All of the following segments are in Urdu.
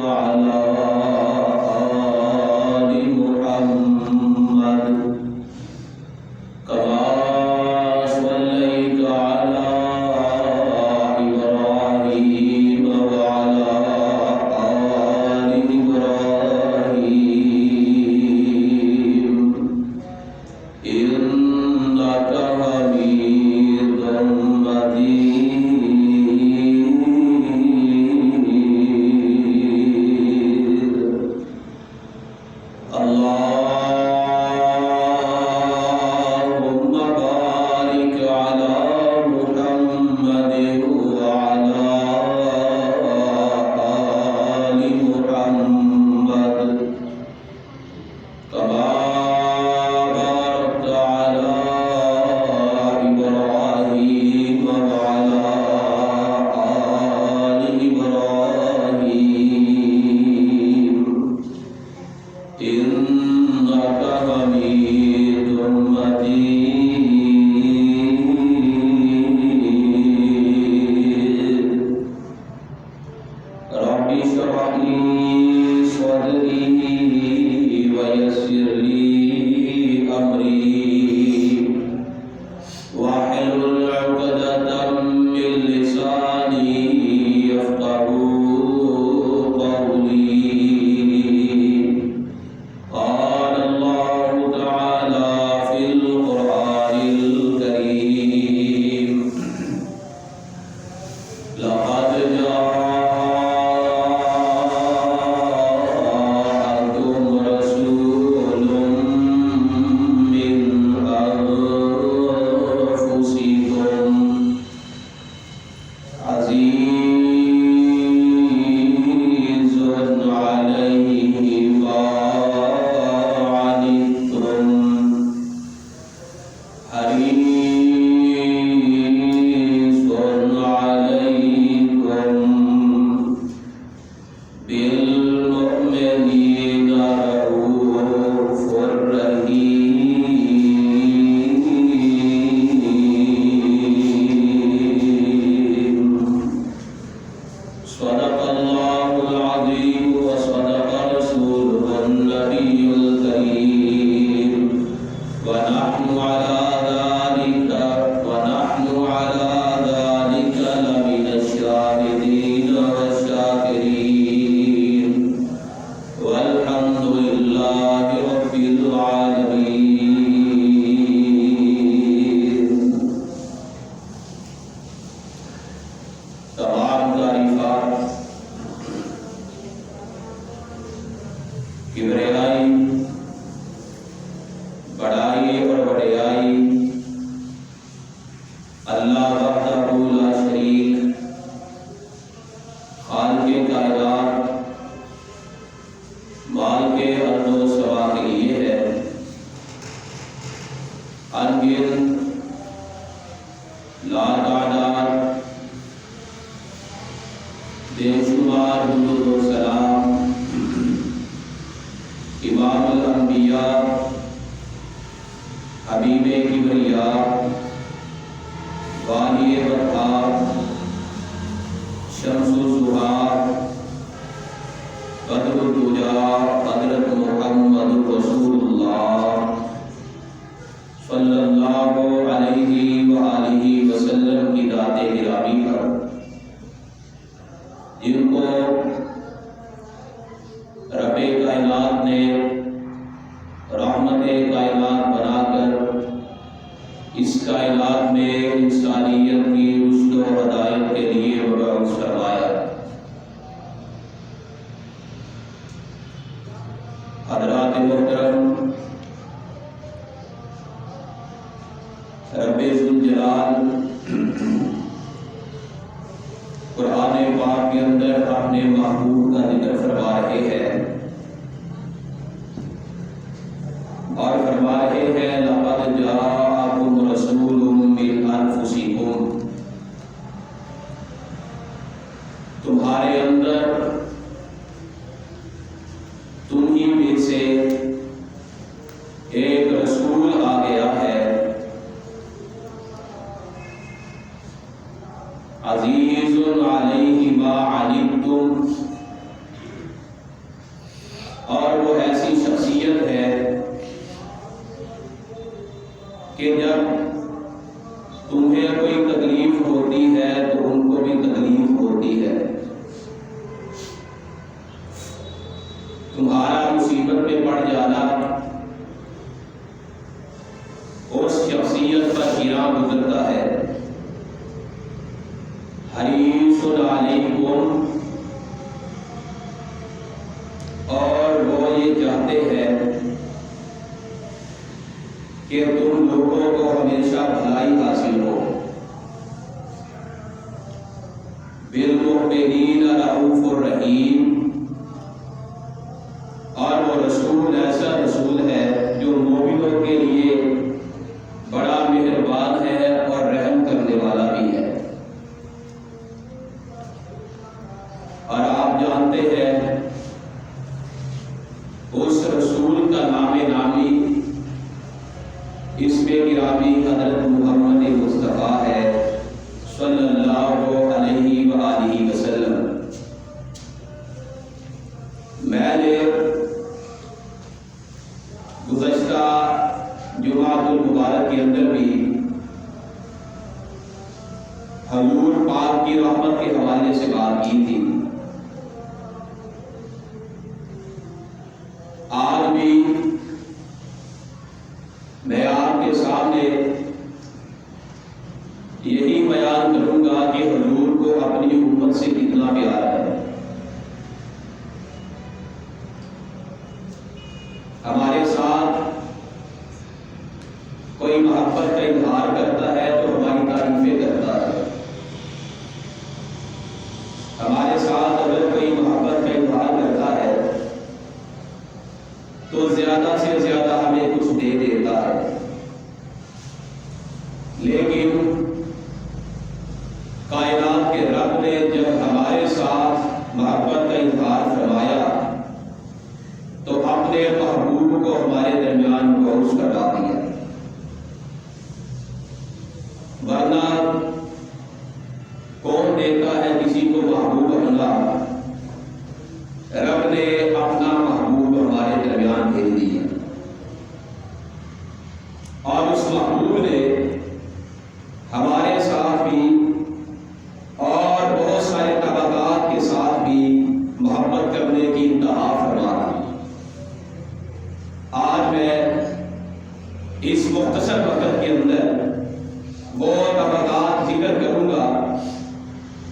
وعلى آل محمد كما صليت على إبراهيم وعلى آل إبراهيم إنك حميد مجيد. اللهم بارك على محمد وعلى آل محمد كما باركت على إبراهيم وعلى آل إبراهيم إنك حميد مجيد. رب اشرح لي صدري ويسر لي أمري واحلل عقدة من لساني يفقهوا قولي. قال الله تعالى في القرآن الكريم: لقد جاءكم رسول من أنفسكم عزيز عليه ما عنتم حريص عليكم بالمؤمنين رؤوف رحيم. صدق الله العظيم وصدق رسوله النبي الكريم. ونحن على ذلك لمن الشاهدين والشاكرين والحمد لله رب العالمين. تمام تعریفات کبریائی، بڑائی اور وڈیائی اللہ وحدہ لا شریک خالق کائنات مالک ارض و سما کے لیے ہے. انگن لا تعداد بے شمار درود و سلام امام الانبیاء حبیب کبریاء والی برکات شمس الضحیٰ بدر الدجا حضرت محمد رسول اللہ صلی اللہ علیہ وآلہ وسلم کی ذات گرامی پر، جن کو رب کائنات نے رحمت کائنات بنا کر اس کائنات میں انسانیت کی رشد و ہدایت کے لیے مبعوث فرمایا. حضرات محترم، رب ذوالجلال قرآن پاک کے اندر اپنے محبوب کا ذکر فرما رہے ہیں اور فرما رہے ہیں: لقد جاءکم رسول من انفسکم. تمہارے اندر تمہیں میں سے ایک رسول آ گیا ہے. عزیز علیہ ما عنتم وہ ایسی شخصیت ہے کہ جب تمہیں کوئی تکلیف ہوتی ہے تو ان کو بھی تکلیف ہوتی ہے، تمہارا مصیبت میں پڑ جانا اس شخصیت پر گراں گزرتا ہے۔ حریص علیکم، اور وہ یہ چاہتے ہیں کہ تم لوگوں کو ہمیشہ بھلائی حاصل ہو۔ بالمؤمنین رؤوف الرحیم، اور وہ رسول ایسا رسول ہے جو مومنوں کے لیے بڑا مہربان ہے اور رحم کرنے والا بھی ہے۔ اور آپ جانتے ہیں اس رسول کا نام نامی اس میں گرامی حضرت محمد مصطفیٰ ہے صلی اللہ علیہ وآلہ وسلم۔ میں نے گزشتہ جمعۃ المبارک کے اندر بھی حضور پاک کی رحمت کے حوالے سے بات کی تھی۔ آج بھی میں آپ کے سامنے یہی بیان کروں گا کہ حضور کو اپنی امت سے کتنا پیار ہے۔ ہمارے ساتھ کوئی محبت کا اظہار کرتا ہے تو ہماری تعریفیں کرتا ہے، ہمارے ساتھ اگر کوئی محبت کا اظہار کرتا ہے تو زیادہ سے زیادہ ہمیں کچھ دے دیتا ہے، لیکن کائنات کے رب نے جب ہمارے ساتھ محبت کا اظہار فرمایا تو اپنے محبوب کو ہمارے درمیان معروف کرا دیا۔ ورنہ کون دیتا ہے کسی کو محبوب اپنا؟ رب نے اپنا محبوب ہمارے درمیان بھیج دیا، اور اس محبوب نے ہمارے ساتھ بھی اور بہت سارے طبقات کے ساتھ بھی محبت کرنے کی انتہا فرما دی۔ آج میں اس مختصر وقت کے اندر وہ طبقات ذکر کروں گا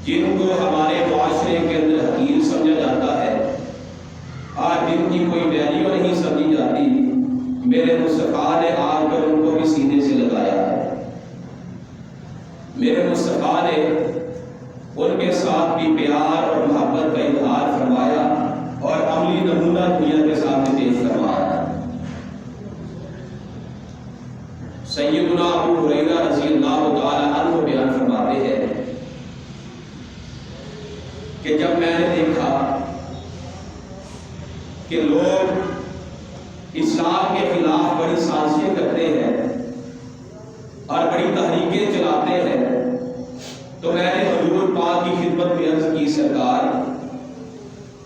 جن کو ہمارے معاشرے کے اندر حقیر سمجھا جاتا ہے، آج جن کی کوئی ویلیو نہیں سمجھی جاتی، میرے مصطفیٰ نے آ کر ان کو بھی سینے سے لگایا ہے۔ میرے مصطفیٰ نے ان کے ساتھ بھی پیار اور محبت کا اظہار فرمایا اور عملی نمونہ دنیا کے سامنے پیش فرمایا۔ سیدنا ابو ہریرہ رضی اللہ تعالی عنہ بیان فرماتے ہیں کہ جب میں نے دیکھا کہ لوگ اسلام کے خلاف بڑی سازشیں کرتے ہیں اور بڑی تحریکیں چلاتے ہیں تو میں نے حضور پاک کی خدمت میں عرض کی، سرکار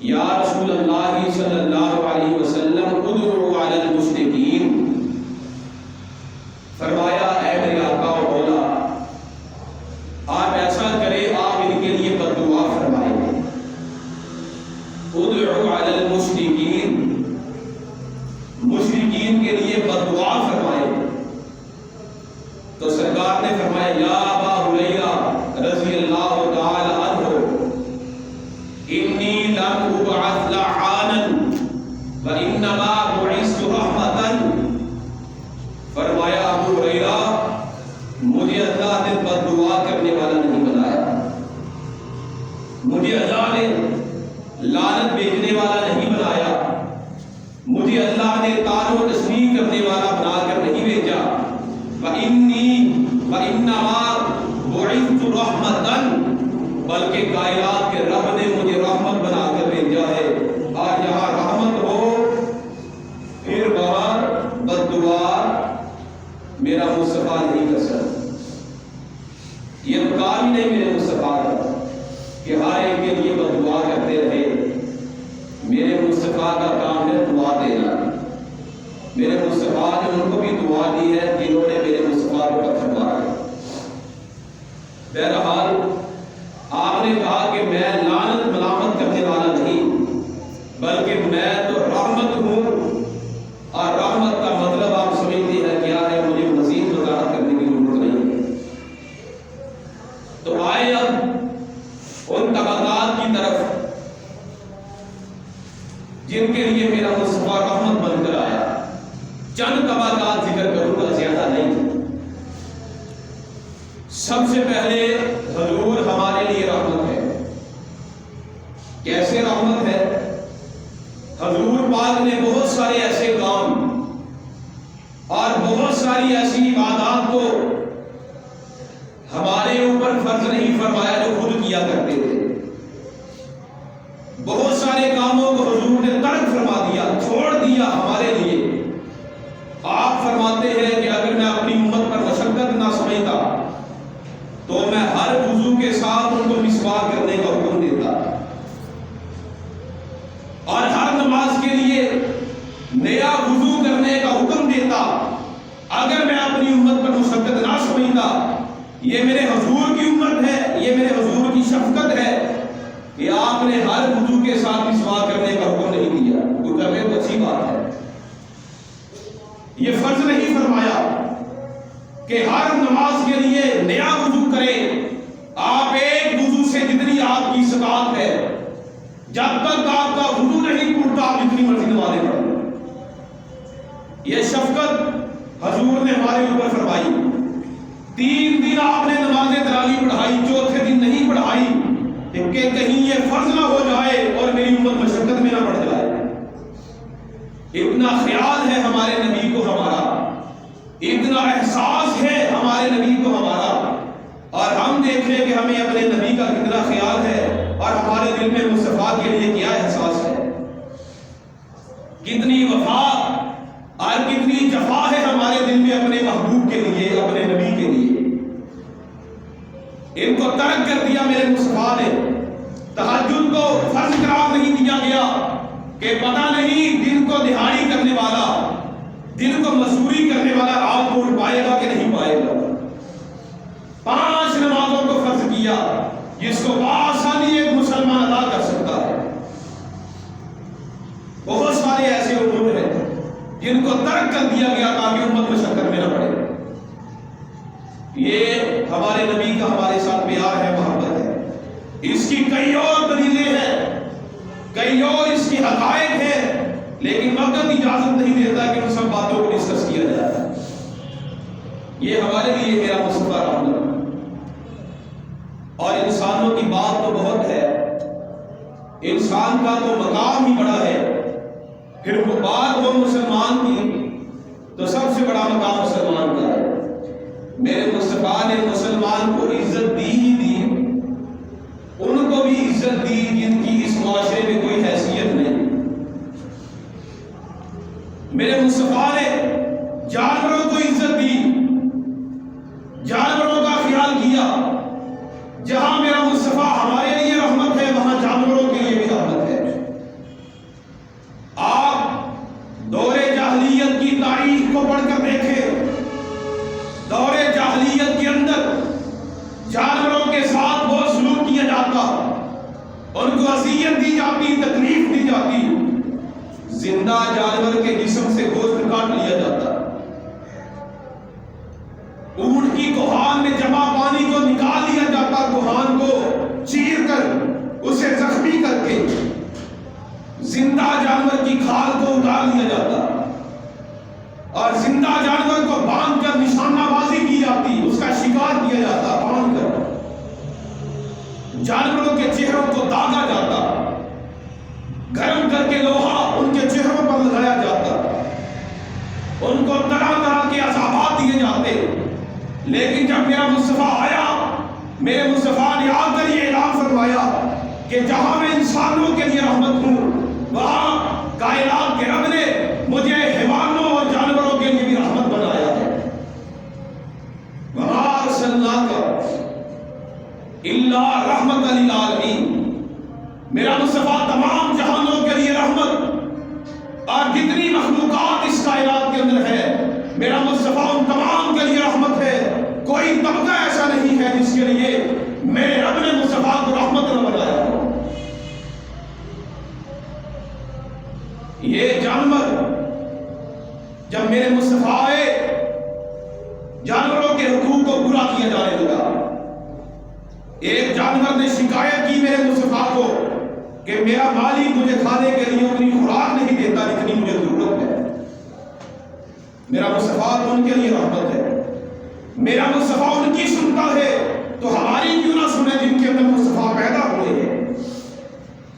یا رسول اللہ صلی اللہ علیہ وسلم ادعوا علی المشرکین، فرمایا اے میرے آقا و مولا آپ ایسا کریں، آپ ان کے لیے بد دعا فرمائیں، ادعوا علی المشرکین، مشرکین کے لیے بد دعا فرمائیں۔ تو سرکار نے فرمایا یا ابا ہریرہ رضی اللہ تعالی عنہ انی لم ابعث لعانا وانما بعثت رحمتا، فرمایا ابو ہریرہ مجھے اللہ نے بد دعا کرنے والا نہیں بنایا، مجھے اللہ نے لعنت بھیجنے والا نہیں بنایا، مجھے اللہ نے طعن و تشنیع کرنے والا بنا کر نہیں بھیجا، وَإِنَّمَا بُعِثْتُ رَحْمَةً، بلکہ کائنات کے رب نے مجھے رحمت بنا کر بھیجا ہے۔ اور جہاں رحمت ہو پھر وہاں بد دعا میرا مصطفیٰ نہیں کر سکتا۔ یہ تو کام ہی نہیں میرے مصطفیٰ کا کہ ہر ایک کے لیے بد دعا کرتے رہے، میرے مصطفیٰ کا کام ہے دعا دے میرے مصطفیٰ نے ان کو بھی دعا دی ہے جنہوں نے میرے مصطفیٰ کو پتھر مارا ہے۔ بہرحال آپ نے کہا کہ میں لعنت ملامت کرنے والا نہیں، بلکہ میں تو رحمت ہوں، اور رحمت کا مطلب آپ سمجھتے ہیں کیا ہے، مجھے مزید وضاحت کرنے کی ضرورت نہیں ہے۔ تو آئے اب ان طبقات کی طرف جن کے لیے میرا مصطفیٰ رحمت بن کر آیا۔ چند طبقات ذکر کروں گا، زیادہ نہیں۔ سب سے پہلے حضور ہمارے لیے رحمت ہے۔ کیسے رحمت ہے؟ حضور پاک نے بہت سارے ایسے کام اور بہت ساری ایسی عبادات کو ہمارے اوپر فرض نہیں فرمایا جو خود کیا کرتے تھے۔ بہت سارے کاموں کو حضور نے ترک فرما دیا، چھوڑ دیا ہمارے لیے۔ آپ فرماتے ہیں کہ اگر میں اپنی امت پر مشقت نہ سمجھتا تو میں ہر وضو کے ساتھ ان کو مسواک کرنے کا حکم دیتا، اور ہر نماز کے لیے نیا وضو کرنے کا حکم دیتا۔ اگر میں اپنی امت پر مشقت نہ سمجھتا، یہ میرے حضور کی امت ہے، یہ میرے حضور کی شفقت ہے کہ آپ نے ہر وضو کے ساتھ مسواک کرنے کا حکم نہیں دیا۔ وہ کرنے تو اچھی بات ہے، یہ فرض نہیں فرمایا کہ ہر نماز کے لیے نیا وضو کریں۔ آپ ایک وضو سے جتنی آپ کی استطاعت ہے، جب تک آپ کا وضو نہیں ٹوٹتا آپ جتنی مرضی نمازیں پڑھیں۔ یہ شفقت حضور نے ہمارے اوپر فرمائی۔ 3 دن آپ نے نماز تراویح پڑھائی، چوتھے دن نہیں پڑھائی کہ کہیں یہ فرض نہ ہو جائے اور میری امت مشقت میں نہ پڑ جائے۔ اتنا خیال ہے ہمارے نبی کو ہمارا، اتنا احساس ہے ہمارے نبی کو ہمارا، اور ہم دیکھیں کہ ہمیں اپنے نبی کا کتنا خیال ہے اور ہمارے دل میں مصطفیٰ کے لیے کیا احساس ہے، کتنی وفا اور کتنی جفا ہے ہمارے دل میں اپنے محبوب کے لیے، اپنے نبی کے لیے۔ ان کو ترک کر دیا میرے مصطفیٰ نے۔ تہجد کو فرض قرار نہیں دیا گیا کہ پتہ نہیں دن کو دہاڑی کرنے والا، دن کو مزدوری کرنے والا رات کو اٹھ پائے گا کہ نہیں پائے گا۔ 5 نمازوں کو فرض کیا جس کو بآسانی ایک مسلمان ادا کر سکتا ہے۔ بہت سارے ایسے امور ہیں جن کو ترک کر دیا گیا تاکہ امت مشقت میں نہ پڑے۔ یہ ہمارے نبی کا ہمارے ساتھ پیار ہے، محبت ہے۔ اس کی کئی اور دلیلیں ہیں، کئی اور اس کی حقائق ہیں، لیکن وقت اجازت نہیں دیتا کہ ان سب باتوں کو ڈسکس کیا جائے۔ یہ ہمارے لیے میرا مصطفیٰ رحمت، اور انسانوں کی بات تو بہت ہے، انسان کا تو مقام ہی بڑا ہے، پھر بات ہو مسلمان کی تو سب سے بڑا مقام مسلمان کا ہے۔ میرے مصطفیٰ نے مسلمان کو عزت دی ہی دی، ان کو بھی عزت دی جن کی اس معاشرے میں کوئی حیثیت نہیں۔ میرے مصطفیٰ نے جانوروں کو عزت دی، جانوروں کا خیال کیا۔ جہاں میرا مصطفیٰ ہمارے لیے رحمت ہے، وہاں جانوروں کے لیے بھی رحمت ہے۔ آپ دور جاہلیت کی تاریخ کو پڑھ کر دیکھیں، دور جاہلیت کے اندر جانوروں کے ساتھ بہت سلوک کیا جاتا، ان کو اذیت دی جاتی، تکلیف دی جاتی۔ زندہ جانور کے جسم سے گوشت کاٹ لیا جاتا، اونٹ کی کوہان میں جمع پانی کو نکال لیا جاتا، کوہان کو چیر کر اسے زخمی کر کے زندہ جانور کی کھال کو اتار لیا جاتا، اور زندہ جانور کو باندھ کر نشانہ بازی کی جاتی، اس کا شکار کیا جاتا، باندھ کر جانوروں کے چہروں کو داغا جاتا، گرم کر کے لوہا ان کے چہروں پر لگایا جاتا، ان کو طرح طرح کے عذابات دیے جاتے۔ لیکن جب میرا مصطفیٰ آیا، میرے مصطفیٰ نے آ کر یہ اعلان فرمایا کہ جہاں میں انسانوں کے لیے رحمت ہوں، وہاں کائنات کے رب نے مجھے حیوانوں اور جانوروں کے لیے بھی رحمت بنایا ہے۔ وَمَا أَرْسَلْنَاكَ إِلَّا رَحْمَةً لِلْعَالَمِينَ، میرا مصطفیٰ تمام جہانوں کے لیے رحمت، اور جتنی مخلوقات اس کائنات یہ جانور جب میرے مصطفیٰ آئے، جانوروں کے حقوق کو پورا کیا جانے لگا۔ ایک جانور نے شکایت کی میرے مصطفیٰ کو کہ میرا مالک مجھے کھانے کے لیے اتنی خوراک نہیں دیتا جتنی مجھے ضرورت ہے۔ میرا مصطفیٰ تو ان کے لیے رحمت ہے، میرا مصطفیٰ ان کی سنتا ہے، تو ہماری کیوں نہ سنے جن کے اندر مصطفیٰ پیدا ہوئے ہیں،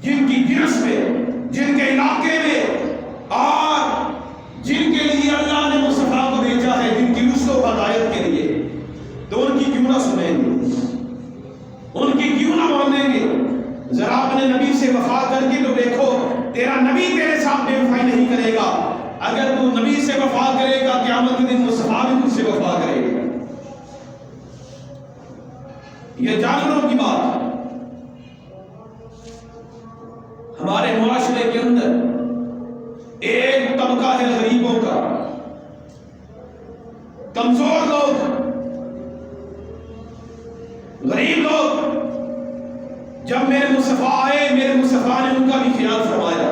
جن کی جنس میں، جن کے علاقے میں، اور جن کے لیے اللہ نے مصطفیٰ کو بھیجا ہے، جن کی رشد و ہدایت کے لیے، تو ان کی کیوں نہ سنیں گے، ان کی کیوں نہ مانیں گے؟ ذرا اپنے نبی سے وفا کر کے تو دیکھو، تیرا نبی تیرے ساتھ بے وفائی نہیں کرے گا۔ اگر تو نبی سے وفا کرے گا، قیامت کے دن مصطفیٰ بھی تجھ سے وفا کرے گا۔ یہ جانوروں کی بات۔ ہمارے معاشرے کے اندر ایک طبقہ ہے غریبوں کا، کمزور لوگ، غریب لوگ۔ جب میرے مصطفیٰ آئے، میرے مصطفیٰ نے ان کا بھی خیال فرمایا،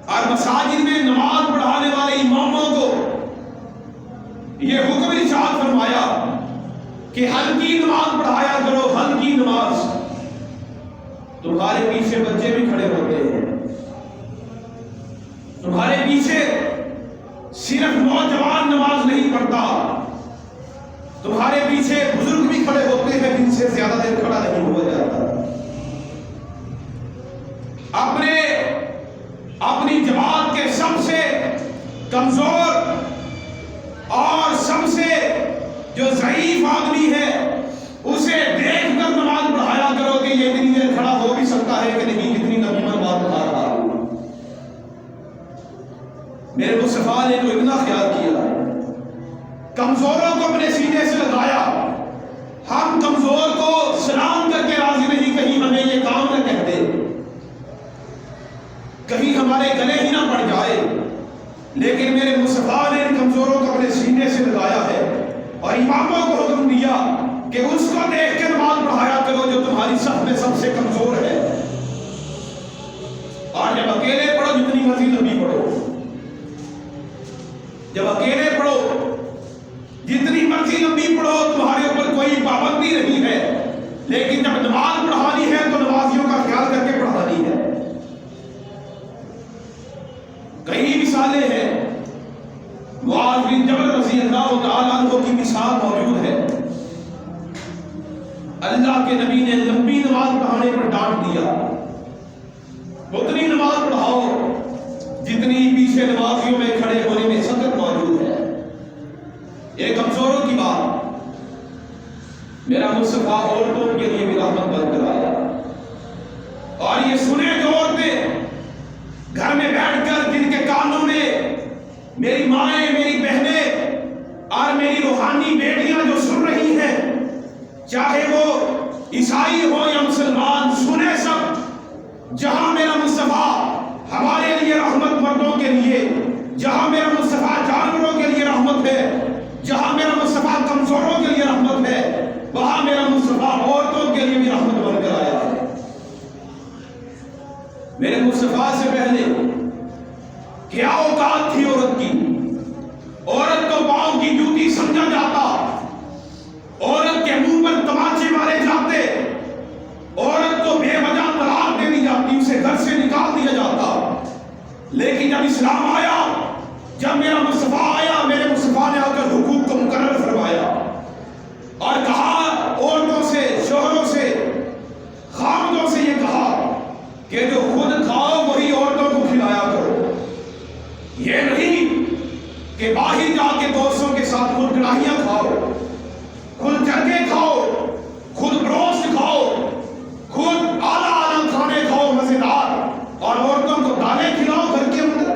اور مساجد میں نماز پڑھانے والے اماموں کو یہ حکم ارشاد فرمایا کہ ہلکی نماز پڑھایا کرو، ہلکی نماز۔ تمہارے پیچھے بچے بھی کھڑے ہوتے ہیں، تمہارے پیچھے صرف نوجوان نماز نہیں پڑھتا، تمہارے پیچھے بزرگ بھی کھڑے ہوتے ہیں جن سے زیادہ دیر کھڑا نہیں ہوا جاتا۔ اپنی جماعت کے سب سے کمزور اور سب سے جو ضعیف آدمی ہے، اسے دیکھ کر نماز پڑھایا کرو کہ یہ اتنی دیر کھڑا ہو بھی سکتا ہے کہ نہیں، کتنی نبی بات بتا رہا ہوں۔ میرے مصطفیٰ نے تو اتنا خیال کیا ہے، کمزوروں کو اپنے سینے سے لگایا۔ ہم کمزور کو سلام کر کے راضی نہیں، کہیں ہمیں یہ کام نہ کہہ دے، کہیں ہمارے گلے ہی نہ پڑ جائے۔ لیکن میرے مصطفیٰ نے ان کمزوروں کو اپنے سینے سے لگایا ہے، اور اماموں کو حکم دیا کہ اس کو دیکھ کے نماز پڑھایا کرو جو تمہاری صف میں سب سے کمزور ہے۔ اور جب اکیلے پڑھو جتنی مرضی لمبی پڑھو، جب اکیلے پڑھو جتنی مرضی لمبی پڑھو، تمہارے اوپر کوئی پابندی نہیں ہے۔ لیکن جب نماز پڑھانی ہے تو نمازیوں کا خیال کر کے پڑھانی ہے۔ کئی مثالیں ہیں، معاذ بن جبل رضی اللہ تعالیٰ عنہ کی مثال موجود ہے۔ اللہ کے نبی نے لمبی نماز پڑھانے پر ڈانٹ دیا، اتنی نماز پڑھاؤ جتنی پیچھے نمازیوں میں کھڑے ہونے میں سکت موجود ہے۔ ایک کمزوروں کی بات۔ میرا مصطفیٰ عورتوں کے لیے بھی رحمت بن کر آیا، اور یہ سنے جو عورتیں گھر میں بیٹھ کر جن کے کانوں میں میری مائیں، میری بہنیں اور میری روحانی بیٹیاں جو سن رہی ہیں، چاہے وہ عیسائی ہو یا مسلمان، سنے سب، جہاں میرا مصطفیٰ ہمارے لیے رحمت مردوں کے لیے، جہاں میرا مصطفیٰ جانوروں کے لیے رحمت ہے، جہاں میرا مصطفیٰ کمزوروں کے لیے رحمت ہے، وہاں میرا مصطفیٰ عورتوں کے لیے بھی رحمت بن کر آیا ہے۔ میرے مصطفیٰ سے پہلے کیا اوقات تھی عورت کی؟ عورت کو پاؤں کی جوتی سمجھا جاتا، عورت کے منہ پر تماچے مارے جاتے، عورت کو بے وجہ طلاق دے دی جاتی، اسے گھر سے نکال دیا جاتا۔ لیکن جب اسلام آیا، جب میرا مصطفیٰ آیا، میرے مصطفیٰ نے آ کر حقوق کو مقرر فرمایا اور کہا عورتوں سے، شوہروں سے، خاوندوں سے، یہ کہا کہ جو خود کھاؤ وہی عورتوں کو کھلایا کرو۔ یہ نہیں کہ باہر جا کے دوستوں کے ساتھ خود کڑاہیاں کھاؤ، خود جرگے کھاؤ، خود گوشت کھاؤ، خود اعلیٰ اعلیٰ کھانے کھاؤ مزیدار، اور عورتوں کو دالیں کھلاؤ گھر کے اندر۔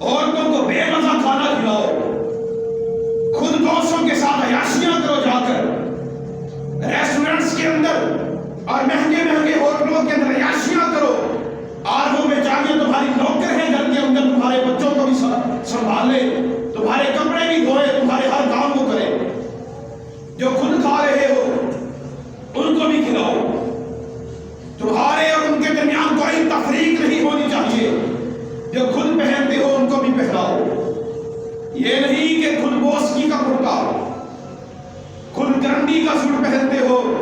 عورتوں کو بے مزہ کھانا کھلاؤ، خود دوستوں کے ساتھ عیاشیاں کرو جا کر ریسٹورنٹس کے اندر اور مہنگے مہنگے ہوٹلوں کے اندر عیاشیاں کرو، اور وہ بیچاریاں تمہاری نوکر ہیں گھر کے اندر، تمہارے بچوں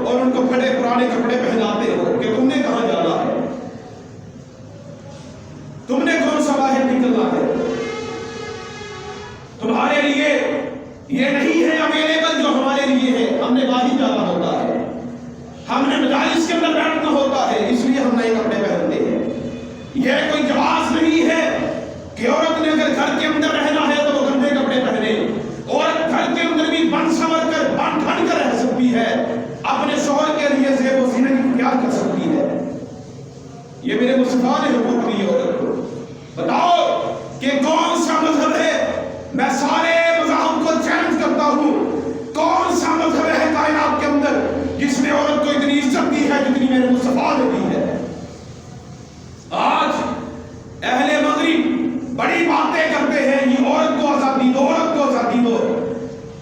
اور ان کو پھٹے پرانے کپڑے پہناتے ہو کہ تم نے کہاں جانا ہے، تم نے کون سا باہر نکلنا ہے، تمہارے لیے یہ نہیں ہے اویلیبل جو ہمارے لیے ہے، ہم نے باہر جانا ہوتا ہے، ہم نے مجالس کے اندر بیٹھنا ہوتا ہے، اس لیے ہم نئے کپڑے پہنتے ہیں۔ یہ کوئی جواز نہیں ہے کہ عورت نے اگر گھر کے اندر رہنا ہے تو وہ گندے کپڑے پہنے، عورت گھر کے اندر بھی بن سنور کر بن ٹھن کر رہ سکتی ہے، اپنے شوہر کے لیے زیب و زینت اختیار کر سکتی ہے۔ یہ میرے مصطفیٰ نے حقوق دی عورت کو۔ بتاؤ کہ کون سا مذہب ہے، میں سارے مذاہب کو چیلنج کرتا ہوں، کون سا مذہب ہے کائنات کے اندر جس نے عورت کو اتنی عزت دی ہے جتنی میرے مصطفیٰ نے دی ہے؟ آج اہل مغرب بڑی باتیں کرتے ہیں، یہ عورت کو آزادی دو، عورت کو آزادی دو۔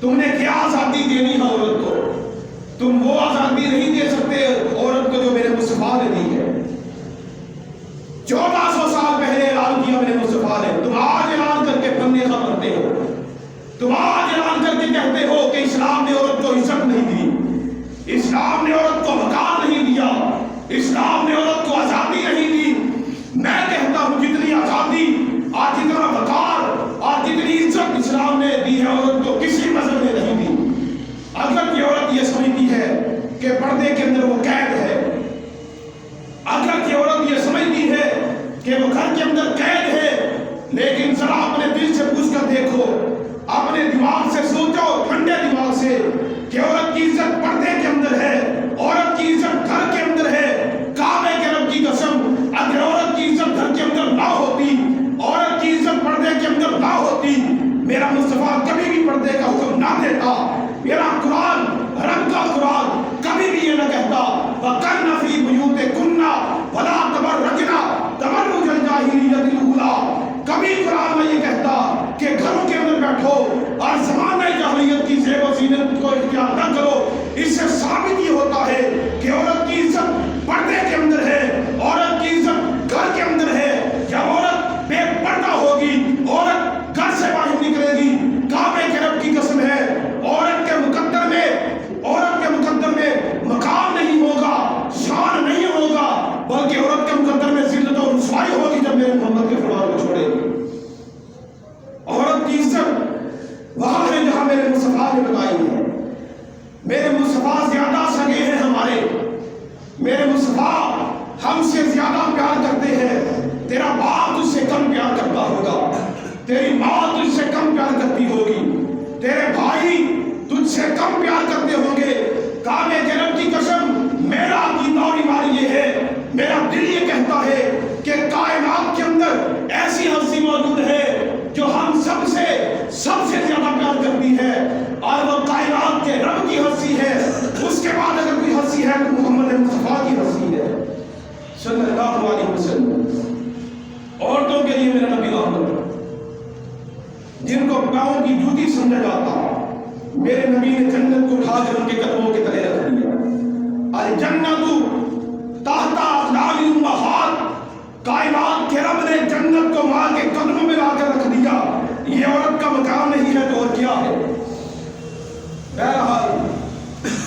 تم نے کیا آزادی دینی ہے عورت کو؟ تم وہ آزادی نہیں دے سکتے عورت کو جو میرے مصطفیٰ نے دی ہے۔ 1400 سال پہلے اعلان کیا میرے مصطفیٰ نے، تم آج اعلان کر کے پنے خبرتے ہو، تم آج اعلان کر کے کہتے ہو کہ اسلام نے عورت کو عزت نہیں دی، اسلام نے عورت کو مقام نہیں دیا، اسلام نے عورت کو آزادی نہیں دی۔ میں کہتا ہوں جتنی آزادی اور جتنا وقار اور جتنی عزت اسلام نے دی ہے عورت کو کسی مذہب نے نہیں دی۔ اگر یہ عورت یہ سمجھتی ہے کہ پردے کے اندر وہ قید ہے، اگر یہ عورت یہ سمجھتی ہے کہ وہ گھر کے اندر قید ہے، لیکن ذرا اپنے دل سے پوچھ کر دیکھو، اپنے دماغ سے سوچو ٹھنڈے دماغ سے کہ عورت کی عزت پردے کے اندر ہے، عورت کی عزت گھر کے اندر ہے۔ کعبے کے رب کی قسم، اگر عورت کی عزت گھر کے اندر نہ ہوتی، عورت کی عزت پردے کے اندر نہ ہوتی، میرا مصطفیٰ کبھی بھی پردے کا حکم نہ دیتا، میرا قرآن رب کا قرآن کبھی بھی یہ نہ کہتا وَقَرْنَ فِي بُيُوتِكُنَّ وَلَا تَبَرَّجْنَ تَبَرُّجَ الْجَاهِلِيَّةِ الْأُولَىٰ۔ کبھی قرآن میں یہ کہتا کہ گھروں کے اندر بیٹھو اور زمانہ جاہلیت کی زیب و زینت کو اختیار نہ کرو۔ اس سے ثابت یہ ہوتا ہے کہ عورت کی عزت پردے کے اندر ہے، عورت کی عزت گھر کے اندر ہے۔ جب عورت بے پردہ ہوگی، عورت گھر سے باہر نکلے گی، کعبے کے رب کی قسم ہے عورت کے مقدر میں مقام نہیں ہوگا، شان نہیں ہوگا، بلکہ عورت کے مقدر میں ذلت اور رسوائی ہوگی جب میرے محمد کے فرمان کو چھوڑے گی۔ عورت کی عزت وہاں ہے جہاں میرے مصطفیٰ نے بتائی ہے۔ میرے مصطفیٰ زیادہ سگے ہیں ہمارے، میرے مصطفیٰ ہم سے زیادہ پیار کرتے ہیں۔ تیرا باپ تجھ سے کم پیار کرتا ہوگا، تیری ماں تجھ سے کم پیار کرتی ہوگی، تیرے بھائی تجھ سے کم پیار کرتے ہوں گے۔ کعبے کے رب کی قسم، میرا عقیدہ اور ایمان یہ ہے، میرا دل یہ کہتا ہے کہ کائنات کے اندر ایسی ہستی موجود ہے جو ہم سب سے زیادہ پیار کرتی ہے، اور وہ کائنات کے رب کی ہستی ہے۔ اس کے بعد اگر کوئی ہستی ہے تو محمد مصطفیٰ کی ہستی ہے صلی اللہ علیہ وسلم۔ عورتوں کے لیے میرا نبی رحمت، جن کو پاؤں کی جوتی سمجھا جاتا، میرے نبی نے جنت کو اٹھا کر ان کے قدموں کے تلے رکھ دیا۔ الجنت تحت اقدام الامہات، کائنات کے رب نے جنت کو ماں کے قدموں میں لا کر رکھ دیا۔ یہ عورت کا مقام نہیں ہے تو اور کیا ہے؟ بہرحال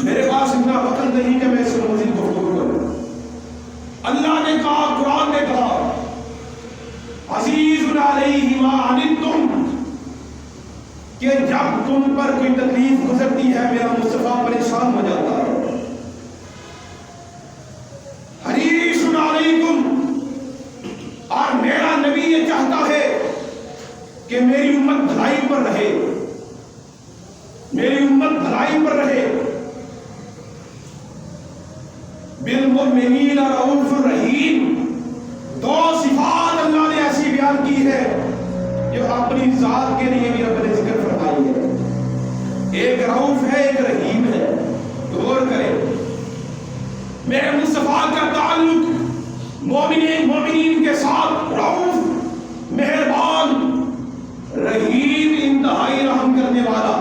میرے پاس اتنا وقت نہیں کہ میں اس سے مزید گفتگو کروں۔ اللہ نے کہا، قرآن نے کہا، عزیز علیہ ما عنتم، کہ جب تم پر کوئی تکلیف گزرتی ہے میرا مصطفیٰ پریشان ہو جاتا ہے۔ حریص علیکم، اور میرا نبی یہ چاہتا ہے کہ میری امت بھلائی پر رہے، میری امت بھلائی پر رہے۔ بالمؤمنین رؤوف الرحیم، دو صفات اللہ نے ایسی بیان کی ہے جو اپنی ذات کے لیے بھی رب نے ذکر فرمائی ہے۔ ایک رؤوف ہے، ایک رحیم ہے۔ غور کریں، میرے مصطفیٰ کا تعلق مومنین کے ساتھ رؤوف، مہربان، رحیم، انتہائی رحم کرنے والا۔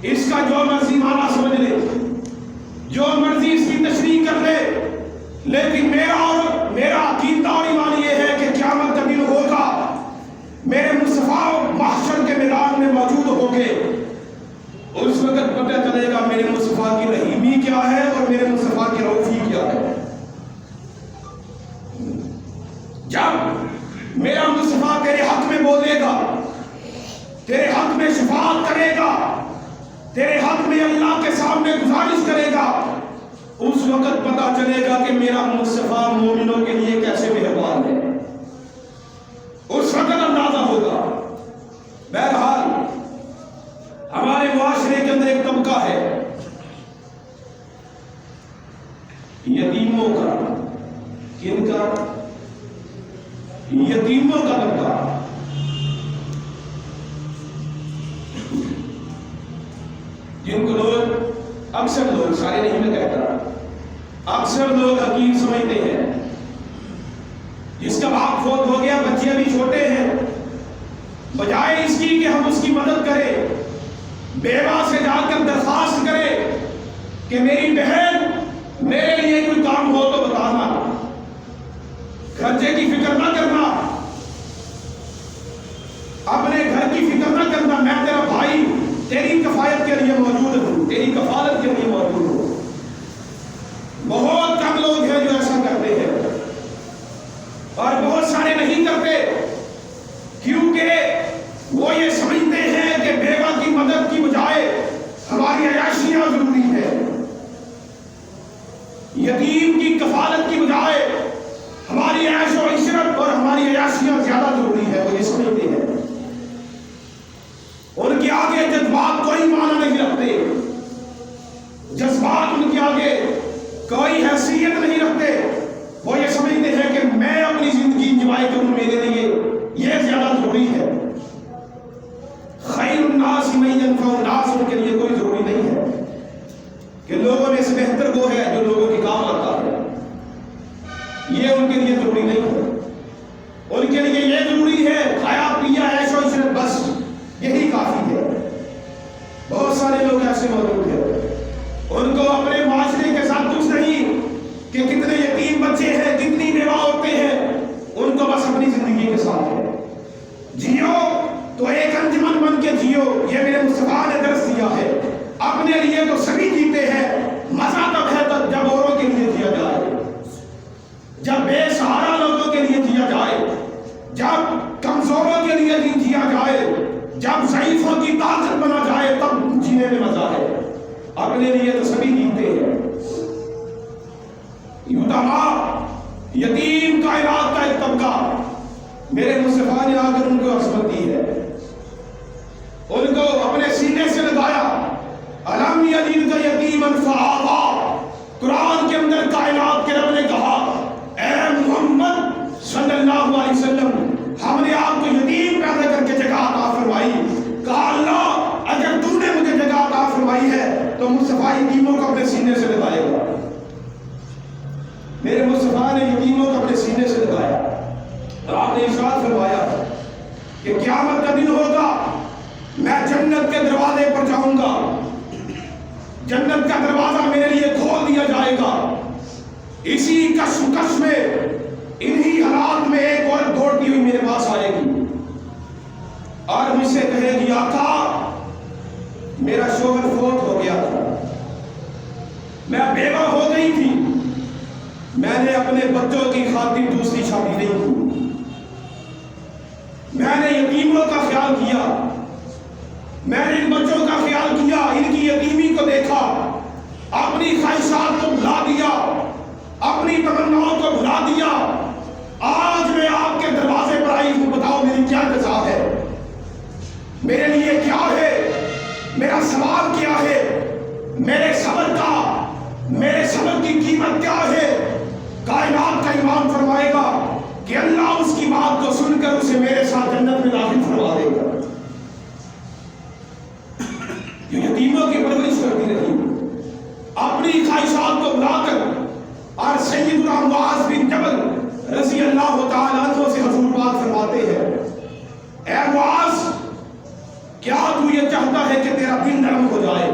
اس کا جو مرضی معنی سمجھ لے، جو مرضی اس کی تشریح کر لے، لیکن میرا عقیدہ اور ایمان یہ ہے کہ قیامت کا دن ہوگا، میرے مصطفیٰ محشر کے میدان میں موجود ہوں گے، اس وقت پتہ چلے گا میرے مصطفیٰ کی رحیم میں گزارش کرے گا اس وقت پتا چلے گا کہ میرا مصطفیٰ مومنوں کے لیے کیسے مہربان ہے، اس وقت اندازہ ہوگا۔ بہرحال ہمارے معاشرے کے اندر ایک طبقہ ہے یتیموں کا۔ کن کا؟ یتیموں کا طبقہ۔ جن کو لوگ اکثر لوگ، سارے نہیں میں کہتا، اکثر لوگ حقیر سمجھتے ہیں، جس کا باپ فوت ہو گیا، بچے ابھی چھوٹے ہیں، بجائے اس کی کہ ہم اس کی مدد کریں، بیوہ سے جا کر درخواست کریں کہ میری بہن میرے لیے کوئی کام ہو تو بتانا، خرچے کی فکر نہ کرنا، اپنے گھر کی فکر نہ کرنا، میں تیرا بھائی تیری کفایت کے لیے موجود ہوں، تیری کفالت کے لیے موجود ہوں۔ بہت کم لوگ ہیں جو ایسا کرتے ہیں، اور بہت سارے نہیں کرتے، کیونکہ وہ یہ سمجھتے ہیں کہ بیوہ کی مدد کی بجائے ہماری عیاشیاں ضروری ہے، یتیم کی کفالت کی بجائے ہماری عیش و عشرت اور ہماری عیاشیاں زیادہ ضروری ہے، وہ یہ سمجھتے ہیں۔ ان کے آگے جذبات کوئی معنی نہیں رکھتے، جذبات ان کے آگے کوئی حیثیت نہیں رکھتے، وہ یہ سمجھتے ہیں کہ میں اپنی زندگی انجوائے کروں، میرے لیے یہ زیادہ ضروری ہے۔ خیر الناس من ينفع الناس ان کے لیے کوئی ضروری نہیں ہے کہ لوگوں میں سے بہتر وہ ہے جو لوگوں کے کام آتا ہے، یہ ان کے لیے ضروری نہیں ہے۔ ان کے لیے یہ ضروری ہے کھایا پیا عیش و عشرت، بس یہی کافی ہے۔ بہت سارے لوگ ایسے موجود ہیں، ان کو اپنے معاشرے کے ساتھ کچھ نہیں کہ کتنے یتیم بچے ہیں، کتنی بیوہ عورتیں ہیں، ان کو بس اپنی زندگی کے ساتھ ہے۔ جیو تو ایک انجمن بن کے جیو، یہ میرے مصطفیٰ نے درس دیا ہے۔ اپنے لیے تو سبھی جیتے ہیں، مزہ تب ہے تب جب اوروں کے لیے جیا جائے، جب بے سہارا لوگوں کے لیے جیا جائے، جب کمزوروں کے لیے جیا جائے، جب ضعیفوں کی طاقت بنا جائے، تب جینے میں مزہ ہے۔ اپنے لیے تو سبھی جیتے ہیں۔ یتیما، یتیم کائنات کا ایک طبقہ، میرے مصطفیٰ نے آ کر ان کو عصمت دی ہے، ان کو اپنے سینے سے لگایا۔ الم یجدک یتیما فآویٰ، قرآن کے اندر کائنات کے رب نے کہا اے محمد صلی اللہ علیہ وسلم، ہم نے آپ کو یتیم پیدا کر کے جگہ عطا فرمائی۔ کہا اللہ اگر تو نے مجھے جگہ عطا فرمائی ہے تو مصطفیٰ یتیموں کو اپنے سینے سے لگائے گا۔ میرے مصطفیٰ نے یتیموں کو اپنے سینے سے لگایا، اور آپ نے ارشاد فرمایا کہ قیامت کا دن ہوگا، میں جنت کے دروازے پر جاؤں گا، جنت کا دروازہ میرے لیے کھول دیا جائے گا۔ اسی کشمکش میں، انہی حالات میں ایک عورت دوڑتی ہوئی میرے پاس آئے گی اور مجھ سے کہے گی آقا میرا شوہر فوت ہو گیا تھا، میں بیوہ ہو گئی تھی، میں نے اپنے بچوں کی خاطر دوسری شادی نہیں کی، میں نے یتیموں کا خیال کیا، میں نے ان بچوں کا خیال کیا، ان کی یتیمی کو دیکھا، اپنی خواہشات کو بھلا دیا، اپنی تمناؤں کو بھلا دیا، آج میں آپ کے دروازے پر آئی ہوں، بتاؤ میری کیا جزا ہے، میرے لیے کیا ہے، میرا سوال کیا ہے، میرے صبر کی قیمت کیا ہے۔ کائنات کا امام فرمائے گا کہ اللہ اس کی بات کو سن کر اسے میرے ساتھ جنت میں داخل فرما دے گا۔ جو یتیموں کی پرورش کرتی رہی، اپنی خواہشات کو بلا کر، اور سیدنا معاذ بن جبل رضی اللہ تعالیٰ عنہ سے حضور پاک فرماتے ہیں اے معاذ کیا تو یہ چاہتا ہے کہ تیرا دل نرم ہو جائے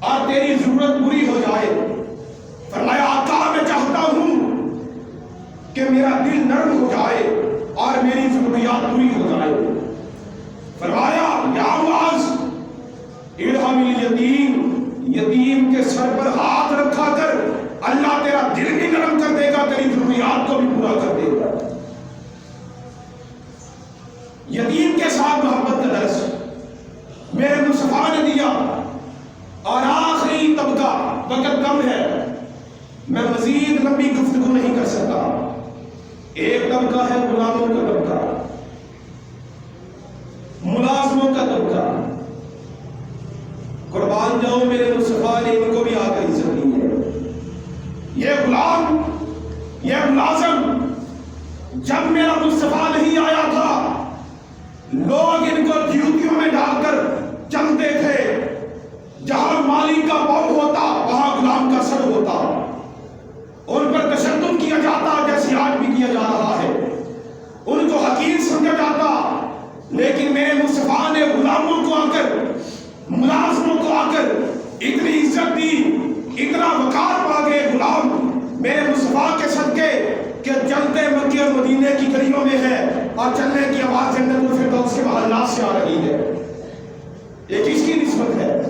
اور تیری ضرورت پوری ہو جائے؟ فرمایا آقا میں چاہتا ہوں کہ میرا دل نرم ہو جائے اور میری ضروریات پوری ہو جائے۔ فرمایا یا معاذ ارحم الیتیم، یتیم کے سر پر ہاتھ رکھا کر، اللہ تیرا دل بھی نرم کر دے گا، تیری ضروریات کو بھی پورا کر دے گا۔ یتیم کے ساتھ محبت کا درس میرے مصطفیٰ نے دیا، اور وقت کم ہے، میں مزید لمبی گفتگو نہیں کر سکتا۔ ایک طبقہ ہے غلاموں کا طبقہ، ملازموں کا طبقہ، قربان جاؤ میرے مصطفیٰ نے ان کو بھی آ کر عزت دی ہے۔ یہ غلام، یہ ملازم، جب میرا مصطفیٰ نہیں آیا تھا لوگ ان کو ڈیوٹیوں میں ڈال کر چلتے تھے، جہاں مالک کا پاؤں ہوتا وہاں غلام کا سر ہوتا، ان پر تشدد کیا جاتا جیسے آج بھی کیا جا رہا ہے، ان کو حقیر سمجھا جاتا، لیکن میرے مصطفیٰ نے غلاموں کو آ کر، ملازموں کو آ کر اتنی عزت دی، اتنا وقار پا گئے غلام میرے مصطفیٰ کے صدقے کہ چلتے مکے اور مدینے کی گلیوں میں ہے اور چلنے کی آواز جنت الفردوس کے محلات سے آ رہی ہے۔ یہ کس کی نسبت ہے؟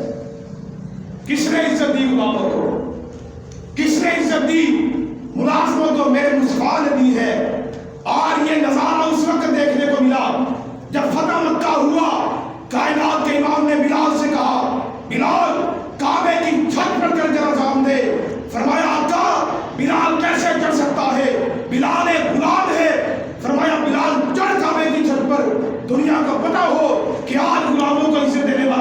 کس نے عزت دی غلاموں کو؟ کس نے عزت دی ملازموں کو؟ میرے مصطفیٰ نے دی ہے۔ اور یہ نظارہ اس وقت دیکھنے کو ملا جب فتح مکہ ہوا، کائنات کے امام نے بلال سے کہا، بلال کعبے کی چھت پر چڑھ کر اذان دے۔ فرمایا آقا بلال کیسے چڑھ سکتا ہے؟ بلال ایک غلام ہے۔ فرمایا بلال چڑھ کعبے کی چھت پر، دنیا کو پتہ ہو کہ آج غلاموں کو عزت دینے